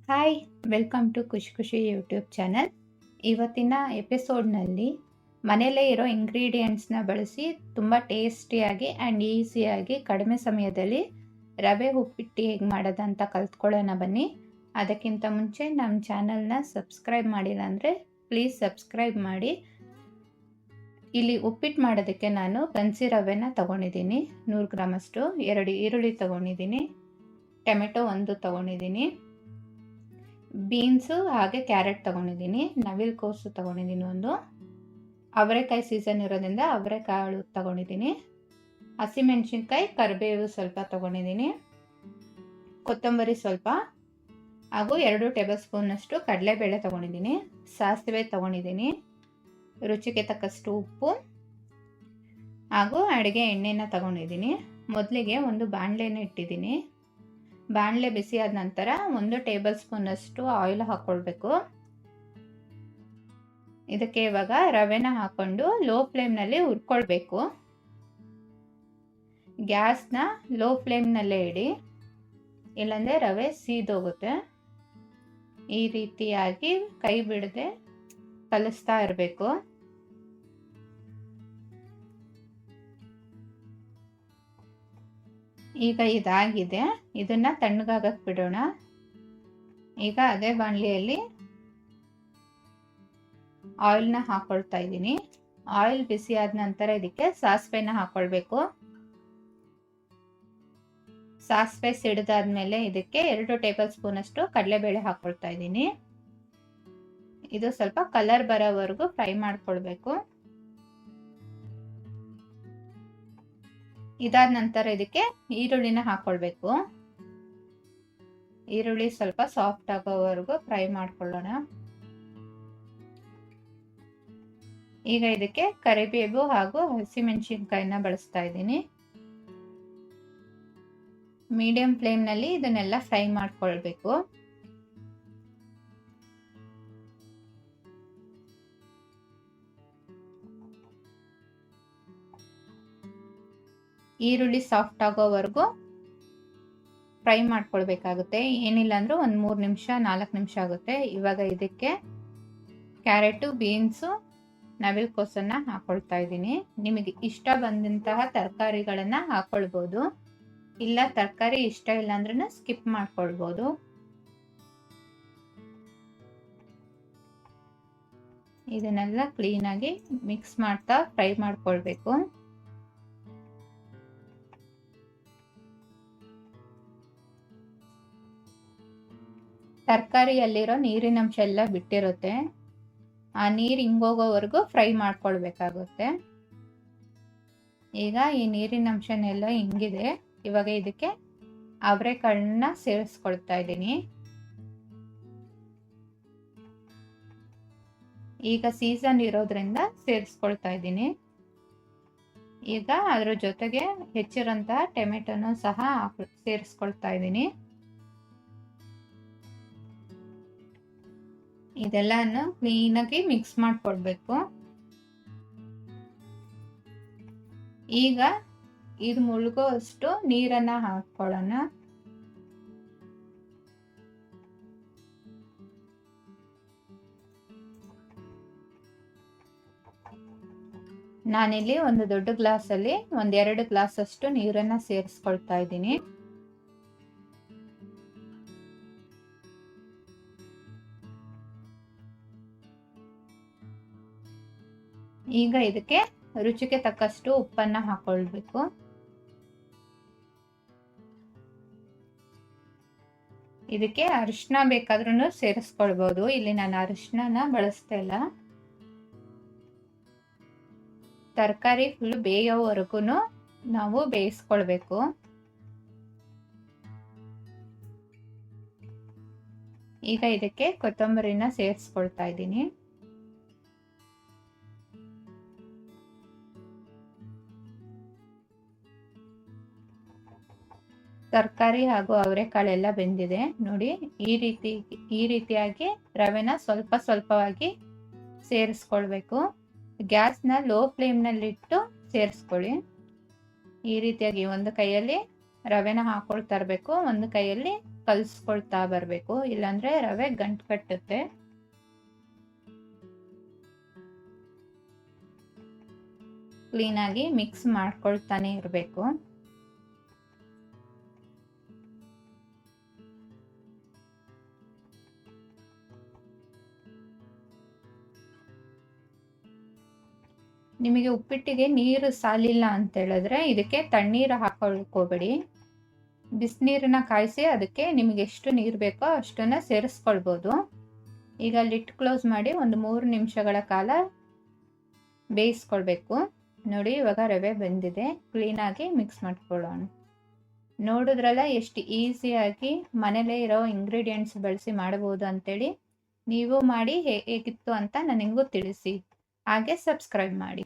Hi, welcome to ಖುಷಿ ಖುಷಿ YouTube channel. ಇವತ್ತಿನ ಎಪಿಸೋಡ್ನಲ್ಲಿ ಮನೆಯಲ್ಲೇ ಇರೋ ಇಂಗ್ರೀಡಿಯೆಂಟ್ಸ್ನ ಬಳಸಿ ತುಂಬ ಟೇಸ್ಟಿಯಾಗಿ ಆ್ಯಂಡ್ ಈಸಿಯಾಗಿ ಕಡಿಮೆ ಸಮಯದಲ್ಲಿ ರವೆ ಉಪ್ಪಿಟ್ಟು ಹೇಗೆ ಮಾಡೋದಂತ ಕಲ್ತ್ಕೊಳ್ಳೋಣ ಬನ್ನಿ. ಅದಕ್ಕಿಂತ ಮುಂಚೆ ನಮ್ಮ ಚಾನಲ್ನ ಸಬ್ಸ್ಕ್ರೈಬ್ ಮಾಡಿಲ್ಲ ಅಂದರೆ ಪ್ಲೀಸ್ ಸಬ್ಸ್ಕ್ರೈಬ್ ಮಾಡಿ. ಇಲ್ಲಿ ಉಪ್ಪಿಟ್ಟು ಮಾಡೋದಕ್ಕೆ ನಾನು ಬನ್ಸಿ ರವೆನ ತೊಗೊಂಡಿದ್ದೀನಿ 100 ಗ್ರಾಮಷ್ಟು, 2 ಈರುಳ್ಳಿ ತೊಗೊಂಡಿದ್ದೀನಿ, ಟೊಮೆಟೊ 1 ತೊಗೊಂಡಿದ್ದೀನಿ, ಬೀನ್ಸು ಹಾಗೆ ಕ್ಯಾರೆಟ್ ತೊಗೊಂಡಿದ್ದೀನಿ, ನವಿಲು ಕೋಸು ತೊಗೊಂಡಿದ್ದೀನಿ, 1 ಅವರೆಕಾಯಿ ಸೀಸನ್ ಇರೋದ್ರಿಂದ ಅವರೆಕಾಳು ತೊಗೊಂಡಿದ್ದೀನಿ, ಹಸಿಮೆಣಸಿನ್ಕಾಯಿ ಕರಿಬೇವು ಸ್ವಲ್ಪ ತೊಗೊಂಡಿದ್ದೀನಿ, ಕೊತ್ತಂಬರಿ ಸ್ವಲ್ಪ ಹಾಗೂ 2 ಟೇಬಲ್ ಸ್ಪೂನಷ್ಟು ಕಡಲೆಬೇಳೆ ತೊಗೊಂಡಿದ್ದೀನಿ, ಸಾಸಿವೆ ತೊಗೊಂಡಿದ್ದೀನಿ, ರುಚಿಗೆ ತಕ್ಕಷ್ಟು ಉಪ್ಪು ಹಾಗೂ ಅಡುಗೆ ಎಣ್ಣೆನ ತೊಗೊಂಡಿದ್ದೀನಿ. ಮೊದಲಿಗೆ ಒಂದು ಬಾಣಲೆನ ಇಟ್ಟಿದ್ದೀನಿ. ಬಾಣಲೆ ಬಿಸಿ ಆದ ನಂತರ 1 ಟೇಬಲ್ ಸ್ಪೂನಷ್ಟು ಆಯಿಲ್ ಹಾಕ್ಕೊಳ್ಬೇಕು. ಇದಕ್ಕೆ ಇವಾಗ ರವೆನ ಹಾಕ್ಕೊಂಡು ಲೋ ಫ್ಲೇಮ್ನಲ್ಲಿ ಹುರ್ಕೊಳ್ಬೇಕು. ಗ್ಯಾಸ್ನ ಲೋ ಫ್ಲೇಮ್ನಲ್ಲೇ ಇಡಿ, ಇಲ್ಲಾಂದರೆ ರವೆ ಸೀದೋಗುತ್ತೆ. ಈ ರೀತಿಯಾಗಿ ಕೈ ಬಿಡದೆ ಕಲಿಸ್ತಾ ಇರಬೇಕು. ಈಗ ಇದಾಗಿದೆ, ಇದನ್ನ ತಣ್ಣಗಾಗಕ್ಕೆ ಬಿಡೋಣ. ಈಗ ಅದೇ ಬಾಣಲಿಯಲ್ಲಿ ಆಯಿಲ್ನ ಹಾಕೊಳ್ತಾ ಇದ್ದೀನಿ. ಆಯಿಲ್ ಬಿಸಿ ಆದ ನಂತರ ಇದಕ್ಕೆ ಸಾಸಿವೆನ ಹಾಕೊಳ್ಬೇಕು. ಸಾಸಿವೆ ಸಿಡಿದಾದ್ಮೇಲೆ ಇದಕ್ಕೆ 2 ಟೇಬಲ್ ಸ್ಪೂನಷ್ಟು ಕಡಲೆಬೇಳೆ ಹಾಕೊಳ್ತಾ ಇದ್ದೀನಿ. ಇದು ಸ್ವಲ್ಪ ಕಲರ್ ಬರೋವರೆಗೂ ಫ್ರೈ ಮಾಡ್ಕೊಳ್ಬೇಕು. ಇದಾದ ನಂತರ ಇದಕ್ಕೆ ಈರುಳ್ಳಿನ ಹಾಕೊಳ್ಬೇಕು. ಈರುಳ್ಳಿ ಸ್ವಲ್ಪ ಸಾಫ್ಟ್ ಆಗೋವರೆಗೂ ಫ್ರೈ ಮಾಡ್ಕೊಳ್ಳೋಣ. ಈಗ ಇದಕ್ಕೆ ಕರಿಬೇವು ಹಾಗೂ ಹಸಿಮೆಣಸಿನ್ಕಾಯಿನ ಬಳಸ್ತಾ ಇದ್ದೀನಿ. ಮೀಡಿಯಂ ಫ್ಲೇಮ್ನಲ್ಲಿ ಇದನ್ನೆಲ್ಲ ಫ್ರೈ ಮಾಡ್ಕೊಳ್ಬೇಕು. ಈರುಳ್ಳಿ ಸಾಫ್ಟ್ ಆಗೋವರೆಗೂ ಫ್ರೈ ಮಾಡ್ಕೊಳ್ಬೇಕಾಗುತ್ತೆ. ಏನಿಲ್ಲ ಅಂದ್ರೂ 3 ನಿಮಿಷ 4 ನಿಮಿಷ ಆಗುತ್ತೆ. ಇವಾಗ ಇದಕ್ಕೆ ಕ್ಯಾರೆಟು, ಬೀನ್ಸು, ನವಿಲು ಕೋಸನ್ನ ಹಾಕೊಳ್ತಾ ಇದ್ದೀನಿ. ನಿಮಗೆ ಇಷ್ಟ ಬಂದಂತಹ ತರಕಾರಿಗಳನ್ನ ಹಾಕೊಳ್ಬೋದು, ಇಲ್ಲ ತರಕಾರಿ ಇಷ್ಟ ಇಲ್ಲ ಅಂದ್ರೂ ಸ್ಕಿಪ್ ಮಾಡ್ಕೊಳ್ಬೋದು. ಇದನ್ನೆಲ್ಲ ಕ್ಲೀನಾಗಿ ಮಿಕ್ಸ್ ಮಾಡ್ತಾ ಫ್ರೈ ಮಾಡ್ಕೊಳ್ಬೇಕು. ತರಕಾರಿಯಲ್ಲಿರೋ ನೀರಿನಂಶ ಎಲ್ಲ ಬಿಟ್ಟಿರುತ್ತೆ. ಆ ನೀರು ಹಿಂಗೋಗೋವರೆಗೂ ಫ್ರೈ ಮಾಡ್ಕೊಳ್ಬೇಕಾಗುತ್ತೆ. ಈಗ ಈ ನೀರಿನಂಶನೆಲ್ಲ ಹಿಂಗಿದೆ. ಇವಾಗ ಇದಕ್ಕೆ ಅವರೆಕಾಳನ್ನ ಸೇರಿಸ್ಕೊಳ್ತಾ ಇದ್ದೀನಿ. ಈಗ ಸೀಸನ್ ಇರೋದ್ರಿಂದ ಸೇರಿಸ್ಕೊಳ್ತಾ ಇದ್ದೀನಿ. ಈಗ ಅದ್ರ ಜೊತೆಗೆ ಹೆಚ್ಚಿರೋಂತಹ ಟೊಮೆಟೊನು ಸಹ ಸೇರಿಸ್ಕೊಳ್ತಾ ಇದ್ದೀನಿ. ಇದೆಲ್ಲನೂ ಕ್ಲೀನಾಗಿ ಮಿಕ್ಸ್ ಮಾಡ್ಕೊಳ್ಬೇಕು. ಈಗ ಇದು ಮುಳುಗೋ ಅಷ್ಟು ನೀರನ್ನ ಹಾಕೊಳ್ಳೋಣ. ನಾನಿಲ್ಲಿ ಒಂದು ದೊಡ್ಡ ಗ್ಲಾಸಲ್ಲಿ 1-2 ಗ್ಲಾಸ್ ಅಷ್ಟು ನೀರನ್ನ ಸೇರಿಸ್ಕೊಳ್ತಾ ಇದ್ದೀನಿ. ಈಗ ಇದಕ್ಕೆ ರುಚಿಗೆ ತಕ್ಕಷ್ಟು ಉಪ್ಪನ್ನ ಹಾಕೊಳ್ಬೇಕು. ಇದಕ್ಕೆ ಅರಿಶಿನ ಬೇಕಾದ್ರೂ ಸೇರಿಸ್ಕೊಳ್ಬಹುದು. ಇಲ್ಲಿ ನಾನು ಅರಿಶಿನ ಬಳಸ್ತಾ ಇಲ್ಲ. ತರಕಾರಿ ಫುಲ್ ಬೇಯೋವರೆಗೂ ನಾವು ಬೇಯಿಸ್ಕೊಳ್ಬೇಕು. ಈಗ ಇದಕ್ಕೆ ಕೊತ್ತಂಬರಿನ ಸೇರಿಸ್ಕೊಳ್ತಾ ಇದ್ದೀನಿ. ತರಕಾರಿ ಹಾಗೂ ಅವರೆಕಾಳೆಲ್ಲ ಬೆಂದಿದೆ ನೋಡಿ. ಈ ರೀತಿಯಾಗಿ ರವೆನ ಸ್ವಲ್ಪ ಸ್ವಲ್ಪವಾಗಿ ಸೇರಿಸ್ಕೊಳ್ಬೇಕು. ಗ್ಯಾಸ್ನ ಲೋ ಫ್ಲೇಮ್ನಲ್ಲಿಟ್ಟು ಸೇರಿಸ್ಕೊಳ್ಳಿ. ಈ ರೀತಿಯಾಗಿ ಒಂದು ಕೈಯಲ್ಲಿ ರವೆನ ಹಾಕೊಳ್ತಾ ಇರಬೇಕು, ಒಂದು ಕೈಯಲ್ಲಿ ಕಲಿಸ್ಕೊಳ್ತಾ ಬರಬೇಕು, ಇಲ್ಲಾಂದರೆ ರವೆ ಗಂಟು ಕಟ್ಟುತ್ತೆ. ಕ್ಲೀನಾಗಿ ಮಿಕ್ಸ್ ಮಾಡ್ಕೊಳ್ತಾನೆ ಇರಬೇಕು. ನಿಮಗೆ ಉಪ್ಪಿಟ್ಟಿಗೆ ನೀರು ಸಾಲಿಲ್ಲ ಅಂತ ಹೇಳಿದ್ರೆ ಇದಕ್ಕೆ ತಣ್ಣೀರು ಹಾಕೊಳ್ಕೋಬೇಡಿ. ಬಿಸಿನೀರನ್ನ ಕಾಯಿಸಿ ಅದಕ್ಕೆ ನಿಮಗೆ ಎಷ್ಟು ನೀರು ಬೇಕೋ ಅಷ್ಟನ್ನು ಸೇರಿಸ್ಕೊಳ್ಬೋದು. ಈಗ ಲಿಡ್ ಕ್ಲೋಸ್ ಮಾಡಿ ಒಂದು 3 ನಿಮಿಷಗಳ ಕಾಲ ಬೇಯಿಸ್ಕೊಳ್ಬೇಕು. ನೋಡಿ, ಇವಾಗ ರವೆ ಬೆಂದಿದೆ. ಕ್ಲೀನಾಗಿ ಮಿಕ್ಸ್ ಮಾಡ್ಕೊಳ್ಳೋಣ. ನೋಡಿದ್ರಲ್ಲ ಎಷ್ಟು ಈಸಿಯಾಗಿ ಮನೇಲೇ ಇರೋ ಇಂಗ್ರೀಡಿಯೆಂಟ್ಸ್ ಬಳಸಿ ಮಾಡಬಹುದು ಅಂತೇಳಿ. ನೀವು ಮಾಡಿ ಹೇಗಿತ್ತು ಅಂತ ನನಗೂ ತಿಳಿಸಿ. ಹಾಗೆ ಸಬ್ಸ್ಕ್ರೈಬ್ ಮಾಡಿ.